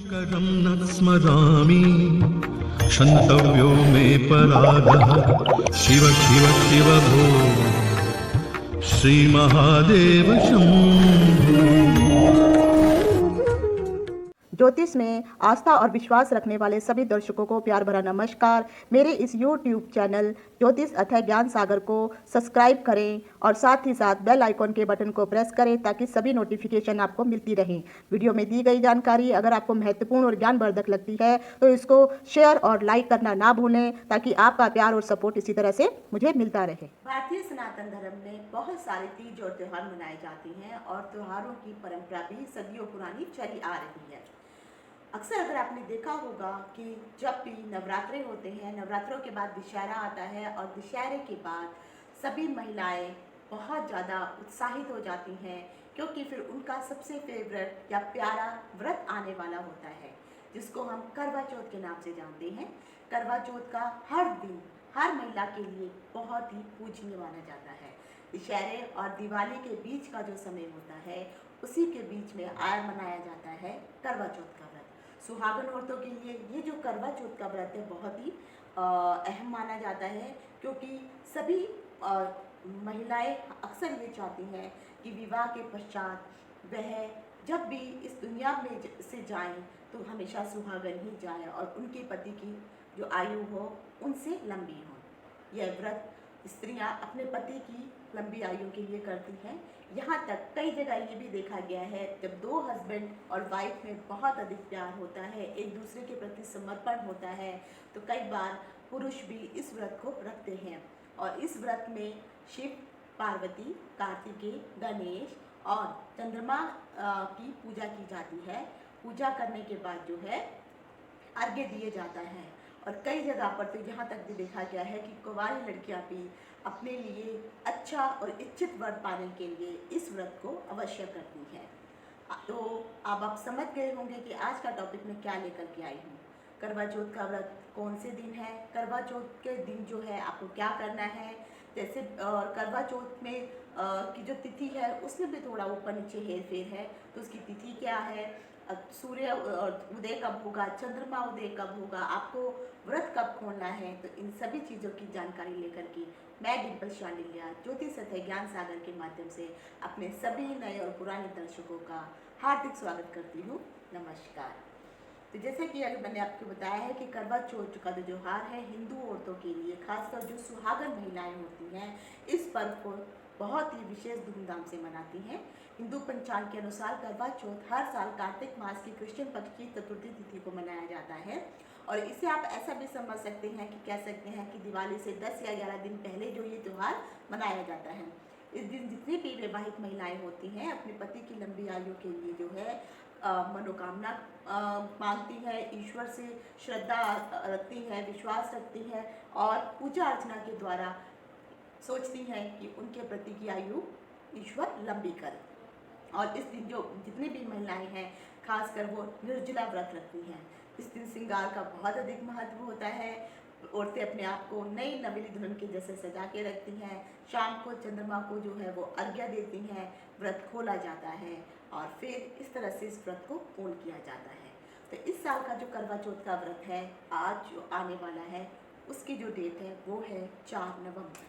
करं न स्मरामि क्षन्तव्यो मे पराधः शिव शिव शिव भो श्रीमहादेव शम्भो। ज्योतिष में आस्था और विश्वास रखने वाले सभी दर्शकों को प्यार भरा नमस्कार। मेरे इस YouTube चैनल ज्योतिष अथय ज्ञान सागर को सब्सक्राइब करें और साथ ही साथ बेल आइकॉन के बटन को प्रेस करें ताकि सभी नोटिफिकेशन आपको मिलती रहें। वीडियो में दी गई जानकारी अगर आपको महत्वपूर्ण और ज्ञानवर्धक लगती है तो इसको शेयर और लाइक करना ना भूलें ताकि आपका प्यार और सपोर्ट इसी तरह से मुझे मिलता रहे। भारतीय सनातन धर्म में बहुत सारे तीज और त्योहार मनाए जाते हैं और त्योहारों की परंपरा भी सदियों पुरानी चली आ रही है। अक्सर अगर आपने देखा होगा कि जब भी नवरात्रे होते हैं, नवरात्रों के बाद दशहरा आता है और दशहरे के बाद सभी महिलाएं बहुत ज़्यादा उत्साहित हो जाती हैं क्योंकि फिर उनका सबसे फेवरेट या प्यारा व्रत आने वाला होता है जिसको हम करवा चौथ के नाम से जानते हैं। करवा चौथ का हर दिन हर महिला के लिए बहुत ही पूजनीय माना जाता है। दशहरे और दिवाली के बीच का जो समय होता है उसी के बीच में मनाया जाता है करवा चौथ का व्रत। सुहागन औरतों के लिए ये जो करवा चौथ का व्रत है बहुत ही अहम माना जाता है क्योंकि सभी महिलाएं अक्सर ये चाहती हैं कि विवाह के पश्चात वह जब भी इस दुनिया में से जाएं तो हमेशा सुहागन ही जाएं और उनके पति की जो आयु हो उनसे लंबी हो। यह व्रत स्त्रियां अपने पति की लंबी आयु के लिए करती हैं। यहाँ तक कई जगह ये भी देखा गया है जब दो हस्बैंड और वाइफ में बहुत अधिक प्यार होता है, एक दूसरे के प्रति समर्पण होता है तो कई बार पुरुष भी इस व्रत को रखते हैं। और इस व्रत में शिव, पार्वती, कार्तिकेय, गणेश और चंद्रमा की पूजा की जाती है। पूजा करने के बाद जो है अर्घ्य दिए जाता है और कई जगह पर तो यहाँ तक भी देखा गया है कि कुंवारी लड़कियाँ भी अपने लिए अच्छा और इच्छित वर पाने के लिए इस व्रत को अवश्य करती हैं। तो अब आप समझ गए होंगे कि आज का टॉपिक मैं क्या लेकर के आई हूँ। करवा चौथ का व्रत कौन से दिन है, करवा चौथ के दिन जो है आपको क्या करना है। जैसे करवा चौथ में की जो तिथि है उसमें भी थोड़ा ऊपर नीचे हेर फेर है तो उसकी तिथि क्या है, सूर्य उदय कब होगा, चंद्रमा उदय कब होगा, आपको व्रत कब खोलना है, तो इन सभी चीज़ों की जानकारी लेकर के मैं डिम्पल शांडिल्या ज्योतिष अथय ज्ञान सागर के माध्यम से अपने सभी नए और पुराने दर्शकों का हार्दिक स्वागत करती हूँ। नमस्कार। तो जैसे कि अगर मैंने आपको बताया है कि करवा चौथ का जो त्योहार है हिंदू औरतों के लिए, खासकर जो सुहागन महिलाएं होती हैं, इस पर्व को बहुत ही विशेष धूमधाम से मनाती हैं। हिंदू पंचांग के अनुसार करवा चौथ हर साल कार्तिक मास की कृष्ण पक्ष की चतुर्थी तिथि को मनाया जाता है और इसे आप ऐसा भी समझ सकते हैं कि कह सकते हैं कि दिवाली से 10 या 11 दिन पहले जो ये त्यौहार मनाया जाता है। इस दिन जितनी भी विवाहित महिलाएं होती हैं अपने पति की लंबी आयु के लिए जो है मनोकामना मांगती है, ईश्वर से श्रद्धा रखती है, विश्वास रखती है और पूजा अर्चना के द्वारा सोचती हैं कि उनके प्रति की आयु ईश्वर लंबी करे। और इस दिन जो जितनी भी महिलाएं हैं खासकर वो निर्जला व्रत रखती हैं। इस दिन श्रृंगार का बहुत अधिक महत्व होता है। औरतें अपने आप को नई नवेली दुल्हन के जैसे सजा के रखती हैं। शाम को चंद्रमा को जो है वो अर्घ्य देती हैं, व्रत खोला जाता है और फिर इस तरह से इस व्रत को पूर्ण किया जाता है। तो इस साल का जो करवा चौथ का व्रत है आज जो आने वाला है उसकी जो डेट है वो है 4 नवंबर।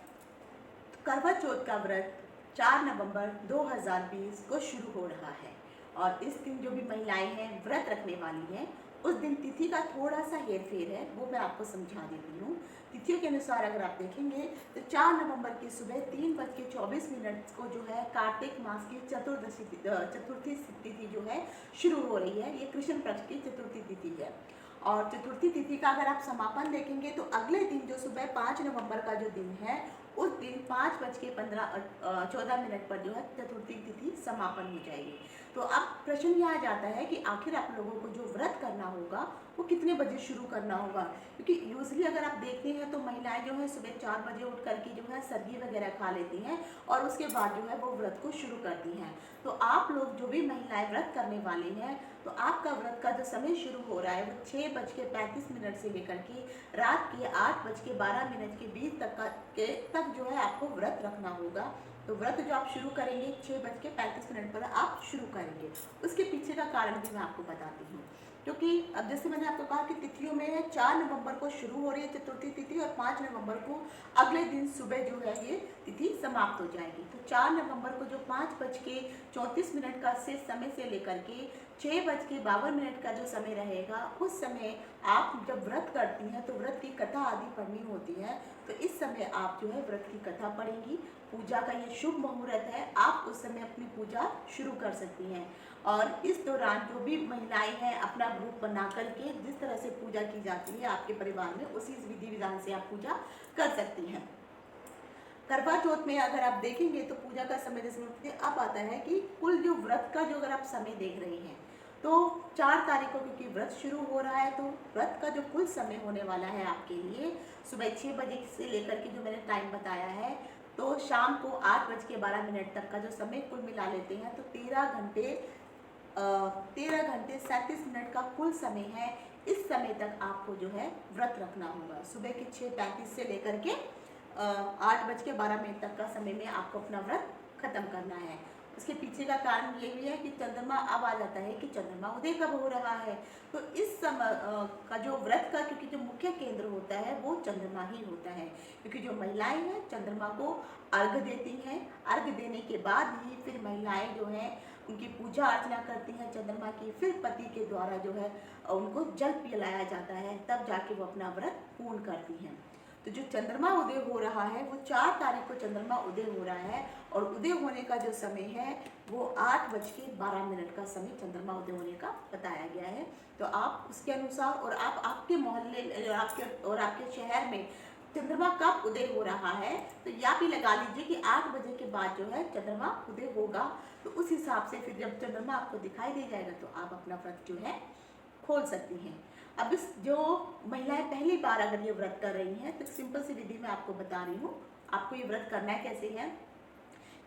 तो करवा चौथ का व्रत 4 नवंबर 2020 को शुरू हो रहा है और इस दिन जो भी महिलाएं हैं व्रत रखने वाली हैं उस दिन तिथि का थोड़ा सा हेर फेर है, वो मैं आपको समझा देती हूँ। तिथियों के अनुसार अगर आप देखेंगे तो 4 नवंबर की सुबह 3:24 को जो है कार्तिक मास की चतुर्थी तिथि जो है शुरू हो रही है। ये कृष्ण पक्ष की चतुर्थी तिथि है और चतुर्थी तिथि का अगर आप समापन देखेंगे तो अगले दिन जो सुबह 5 नवंबर का जो दिन है उस दिन 5:14 पर जो है चतुर्थी तिथि समापन हो जाएगी। तो अब प्रश्न यह आ जाता है कि आखिर आप लोगों को जो व्रत करना होगा वो कितने बजे शुरू करना होगा, क्योंकि यूजली अगर आप देखते हैं तो महिलाएं जो है सुबह 4 बजे उठ करके जो है सब्जी वगैरह खा लेती हैं और उसके बाद जो है वो व्रत को शुरू करती हैं। तो आप लोग जो भी महिलाएं व्रत करने वाली हैं तो आपका व्रत का जो समय शुरू हो रहा है वो 6:35 से लेकर के रात के 8:12 के बीच तक जो है आपको व्रत रखना होगा। तो व्रत जो आप शुरू करेंगे 6:35 पर आप शुरू करेंगे। उसके पीछे का कारण भी मैं आपको बताती हूँ। क्योंकि अब जैसे मैंने आपको कहा कि तिथियों में है 4 नवंबर को शुरू हो रही है चतुर्थी तिथि और 5 नवंबर को अगले दिन सुबह जो है ये तिथि समाप्त हो जाएगी। तो 4 नवंबर को जो 5:34 का शेष समय से लेकर के 6:52 का जो समय रहेगा, उस समय आप जब व्रत करती हैं तो व्रत की कथा आदि पढ़नी होती है। तो इस समय आप जो है व्रत की कथा पढ़ेंगी। पूजा का ये शुभ मुहूर्त है, आप उस समय अपनी पूजा शुरू कर सकती हैं। और इस दौरान जो भी महिलाएं हैं अपना ग्रुप बना करके जिस तरह से पूजा की जाती है आपके परिवार में, उसी विधि विधान से आप पूजा कर सकती हैं। करवा चौथ में अगर आप देखेंगे तो पूजा का समय जैसे अब आता है कि कुल जो व्रत का जो अगर आप समय देख रहे हैं तो 4 तारीख को क्योंकि व्रत शुरू हो रहा है, तो व्रत का जो कुल समय होने वाला है आपके लिए सुबह 6 बजे से लेकर के जो मैंने टाइम बताया है, तो शाम को 8:12 तक का जो समय कुल मिला लेते हैं तो 13 घंटे 37 मिनट का कुल समय है। इस समय तक आपको जो है व्रत रखना होगा। सुबह के 6:35 से लेकर के 8:12 तक का समय में आपको अपना व्रत खत्म करना है। उसके पीछे का कारण ये भी है कि चंद्रमा अब आ जाता है कि चंद्रमा उदय कब हो रहा है। तो इस समय का जो व्रत का क्योंकि जो मुख्य केंद्र होता है वो चंद्रमा ही होता है, क्योंकि जो महिलाएं हैं चंद्रमा को अर्घ देती हैं। अर्घ देने के बाद ही फिर महिलाएं जो हैं उनकी पूजा अर्चना करती हैं चंद्रमा की, फिर पति के द्वारा जो है उनको जल पिलाया जाता है, तब जाके वो अपना व्रत पूर्ण करती हैं। तो जो चंद्रमा उदय हो रहा है वो 4 तारीख को चंद्रमा उदय हो रहा है और उदय होने का जो समय है वो 8:12 का समय चंद्रमा उदय होने का बताया गया है। तो आप उसके अनुसार और आप आपके मोहल्ले और आपके शहर में चंद्रमा कब उदय हो रहा है तो या भी लगा लीजिए कि 8 बजे के बाद जो है चंद्रमा उदय होगा। तो उस हिसाब से फिर जब चंद्रमा आपको दिखाई दे जाएगा तो आप अपना व्रत जो है खोल सकती हैं। अब इस जो महिलाएं पहली बार अगर ये व्रत कर रही हैं तो सिंपल सी विधि मैं आपको बता रही हूँ आपको ये व्रत करना है कैसे है।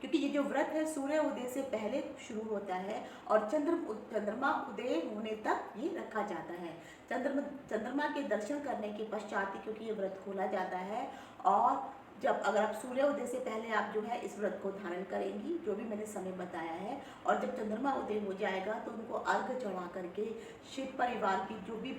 क्योंकि ये जो व्रत है सूर्य उदय से पहले शुरू होता है और चंद्रमा उदय होने तक ये रखा जाता है। चंद्रमा के दर्शन करने के पश्चात ही क्योंकि ये व्रत खोला जाता है। और जब अगर आप सूर्य उदय से पहले आप जो है इस व्रत को धारण करेंगी जो भी मैंने समय बताया है, और जब चंद्रमा उदय हो जाएगा तो उनको अर्घ चढ़ा करके शिव परिवार की जो भी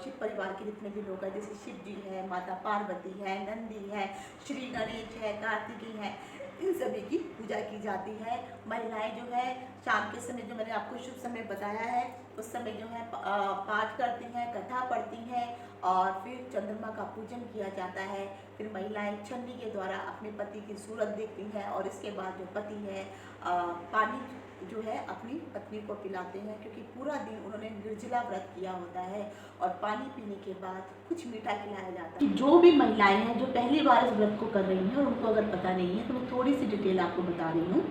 शिव परिवार के जितने भी लोग हैं, जैसे शिव जी है, माता पार्वती है, नंदी है, श्री गणेश है, कार्तिकी है, इन सभी की पूजा की जाती है। महिलाएं जो है शाम के समय जो मैंने आपको शुभ समय बताया है उस समय जो है पाठ करती हैं, कथा पढ़ती हैं और फिर चंद्रमा का पूजन किया जाता है। फिर महिलाएं छन्नी के द्वारा अपने पति की सूरत देखती हैं और इसके बाद जो पति है पानी जो है अपनी पत्नी को पिलाते हैं, क्योंकि पूरा दिन उन्होंने निर्जला व्रत किया होता है और पानी पीने के बाद कुछ मीठा खिलाया जाता है। जो भी महिलाएं हैं जो पहली बार इस व्रत को कर रही हैं और उनको अगर पता नहीं है तो मैं थोड़ी सी डिटेल आपको बता रही हूँ।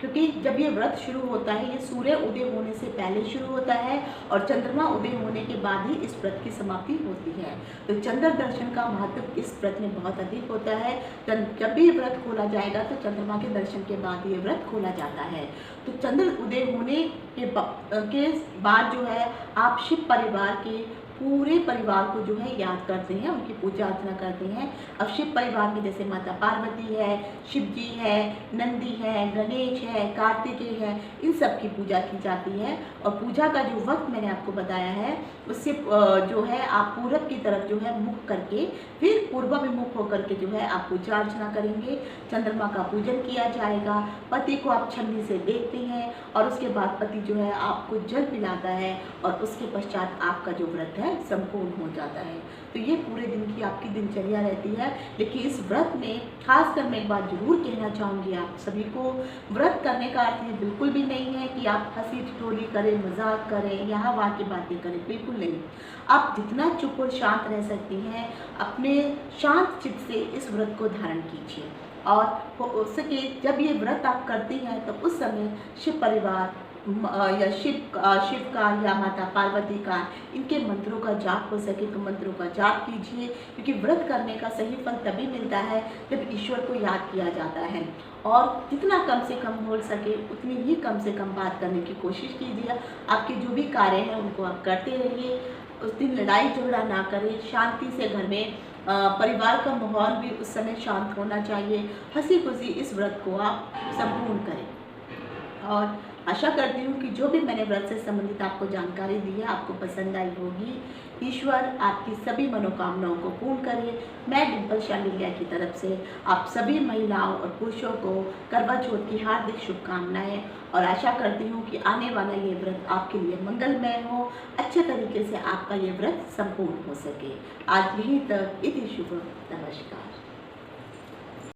क्योंकि जब ये व्रत शुरू होता है ये सूर्य उदय होने से पहले शुरू होता है और चंद्रमा उदय होने के बाद ही इस व्रत की समाप्ति होती है। तो चंद्र दर्शन का महत्व इस व्रत में बहुत अधिक होता है। जब भी ये व्रत खोला जाएगा तो चंद्रमा के दर्शन के बाद ये व्रत खोला जाता है। तो चंद्र उदय होने के बाद जो है आप शिव परिवार के पूरे परिवार को जो है याद करते हैं, उनकी पूजा अर्चना करते हैं। अब शिव परिवार में जैसे माता पार्वती है, शिव जी है, नंदी है, गणेश है, कार्तिकेय है, इन सब की पूजा की जाती है। और पूजा का जो वक्त मैंने आपको बताया है उससे जो है आप पूरब की तरफ जो है मुख करके फिर पूर्वाभिमुख होकर के जो है आप पूजा अर्चना करेंगे। चंद्रमा का पूजन किया जाएगा, पति को आप छन्नी से देखते हैं और उसके बाद पति जो है आपको जल पिलाता है और उसके पश्चात आपका जो व्रत है संपूर्ण हो जाता है। तो ये पूरे दिन की आपकी दिनचर्या रहती है। लेकिन इस व्रत में खासकर मैं एक बात जरूर कहना चाहूँगी आप सभी को, व्रत करने का अर्थ ये बिल्कुल भी नहीं है कि आप हंसी ठिठोली करें, मजाक करें, यहाँ वहाँ की बातें करें, बिल्कुल नहीं। आप जितना चुप और शांत रह सकती हैं अपने शांत चित्त से इस व्रत को धारण कीजिए। और हो सके जब ये व्रत आप करती हैं तो उस समय शिव परिवार या शिव का या माता पार्वती का इनके मंत्रों का जाप हो सके तो मंत्रों का जाप कीजिए, क्योंकि व्रत करने का सही फल तभी मिलता है जब ईश्वर को याद किया जाता है। और जितना कम से कम बोल सके उतनी ही कम से कम बात करने की कोशिश कीजिए। आपके जो भी कार्य हैं उनको आप करते रहिए। उस दिन लड़ाई झगड़ा ना करें, शांति से घर में परिवार का माहौल भी उस समय शांत होना चाहिए। हंसी खुशी इस व्रत को आप संपूर्ण करें। और आशा करती हूँ कि जो भी मैंने व्रत से संबंधित आपको जानकारी दी है आपको पसंद आई होगी। ईश्वर आपकी सभी मनोकामनाओं को पूर्ण करे। मैं डिम्पल शांडिल्या की तरफ से आप सभी महिलाओं और पुरुषों को करवा चौथ की हार्दिक शुभकामनाएं और आशा करती हूँ कि आने वाला ये व्रत आपके लिए मंगलमय हो, अच्छे तरीके से आपका ये व्रत संपूर्ण हो सके। आज यहीं तक। इति शुभ। नमस्कार।